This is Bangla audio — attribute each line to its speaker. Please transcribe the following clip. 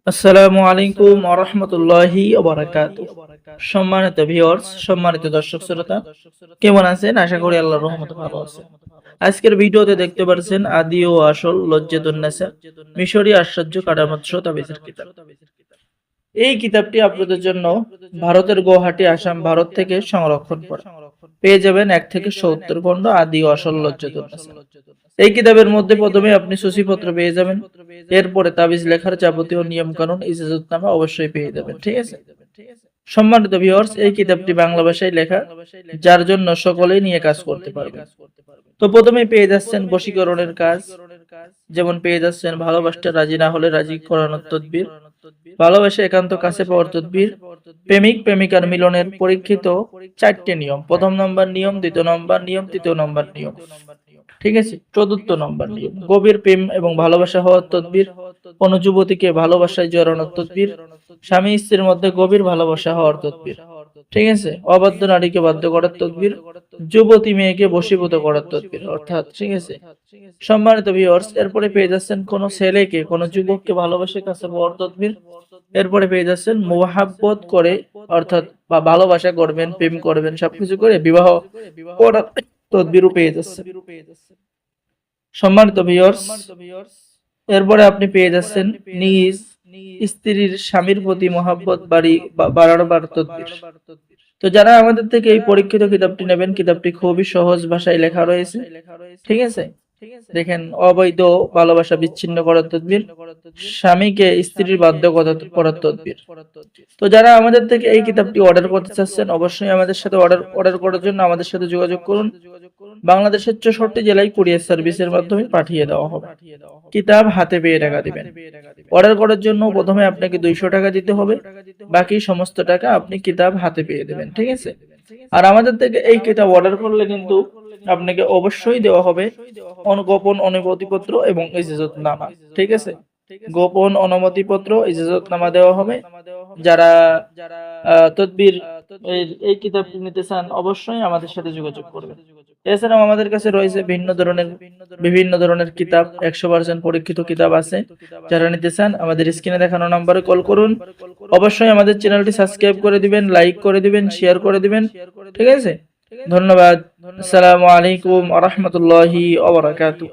Speaker 1: আসসালামু আলাইকুম ওয়া রাহমাতুল্লাহি ওয়া বারাকাতুহু। সম্মানিত ভিউয়ার্স, সম্মানিত দর্শক শ্রোতা, কেমন আছেন? আশা করি আল্লাহর রহমতে ভালো আছেন। আজকের ভিডিওতে দেখতে পাচ্ছেন আদি ও আসল লজ্জাতুন নেসা মিশরী আশ্চর্য কাটামোচ্ছ তাবিজের কিতাব। এই কিতাবটি আপনাদের জন্য ভারতের গুয়াহাটি, আসাম, ভারত থেকে সংরক্ষণ করা। পেয়ে যাবেন 1 থেকে 70 খণ্ড আদি ও আসল লজ্জাতুন নেসা। এই কিতাবের মধ্যে প্রথমে আপনি সূচিপত্র পেয়ে যাবেন, এরপরে তাবিজ লেখার যাবতীয় নিয়ম কানুন, ইজাজতনামা অবশ্যই পেয়ে যাবেন। ঠিক আছে? সম্মানিত ভিউয়ার্স, এই কিতাবটি বাংলা ভাষায় লেখা, যার জন্য সকলেই নিয়ে কাজ করতে পারবে। তো প্রথমেই পেয়ে যাচ্ছেন বশীকরণের কাজ, যেমন পেয়ে যাচ্ছেন ভালোবাসতে রাজি না হলে রাজি করানোর তদবির, ভালোবাসা একান্ত কাছে পাওয়ার তদবির, প্রেমিক প্রেমিকার মিলনের পরীক্ষিত 4টে নিয়ম, প্রথম নম্বর নিয়ম, দ্বিতীয় নম্বর নিয়ম, তৃতীয় নম্বর নিয়ম। ঠিক আছে? চতুর্থ নম্বর নিয়ম গভীর প্রেম এবং ভালোবাসা হওয়ার তদবির, কোন যুবতীকে ভালোবাসায় জড়ানোর তদবির, স্বামী স্ত্রীর মধ্যে গভীর ভালোবাসা হওয়ার তদবির। ঠিক আছে? অবাধ্য নারীকে বাধ্য করার তদবির, যুবতী মেয়েকে বশীভূত করার তদবির অর্থাৎ। ঠিক আছে? সম্মানিত ভিউয়ার্স, এরপরে পেয়ে যাচ্ছেন কোন ছেলেকে কোন যুবককে ভালোবাসে কাছে পাওয়ার তদবির, এরপরে পেয়ে যাচ্ছেন মুহাব্বত করে অর্থাৎ বা ভালোবাসা করবেন, প্রেম করবেন, সবকিছু করে বিবাহ করার তদবিরও পেয়ে যাচ্ছেন। সম্মানিত ভিউয়ার্স, এরপরে আপনি পেয়ে যাচ্ছেন নিজ স্ত্রীর স্বামীর প্রতি মহাব্বত বাড়াবার তদবির। তো যারা আমাদের থেকে এই পরীক্ষিত কিতাবটি নেবেন, কিতাবটি খুবই সহজ ভাষায় লেখা রয়েছে। ঠিক আছে? দেখেন, অবৈধ ভালোবাসা বিচ্ছিন্ন করার তদবির, স্বামীকে স্ত্রীর বাধ্যকতা করার তদবির। তো যারা আমাদের থেকে এই কিতাবটি অর্ডার করতে চাচ্ছেন, অবশ্যই আমাদের সাথে অর্ডার করার জন্য আমাদের সাথে যোগাযোগ করুন। বাংলাদেশের 64 জেলায় কুরিয়ার সার্ভিসের মাধ্যমে পাঠিয়ে দেওয়া হবে। কিতাব হাতে পেয়ে টাকা দিবেন। অর্ডার করার জন্য প্রথমে আপনাকে 200 টাকা দিতে হবে, বাকি সমস্ত টাকা আপনি কিতাব হাতে পেয়ে দেবেন। ঠিক আছে? আর আমাদের থেকে এই কিতাব অর্ডার করলে কিন্তু আপনাকে অবশ্যই দেওয়া হবে গোপন অনুমতিপত্র এবং ইজাজতনামা। ঠিক আছে? গোপন অনুমতিপত্র, ইজাজতনামা দেওয়া হবে। যারা তদবির এই কিতাবটি নিতে চান, অবশ্যই আমাদের সাথে যোগাযোগ করবেন। এছাড়াও আমাদের কাছে রয়েছে বিভিন্ন ধরনের কিতাব, 100% পরীক্ষিত কিতাব আছে। যারা নিতে চান আমাদের স্ক্রিনে দেখানো নম্বরে কল করুন। অবশ্যই আমাদের চ্যানেলটি সাবস্ক্রাইব করে দিবেন, লাইক করে দিবেন, শেয়ার করে দিবেন। ঠিক আছে? ধন্যবাদ। আসসালামু আলাইকুম ওয়া রাহমাতুল্লাহি ওয়া বারাকাতুহু।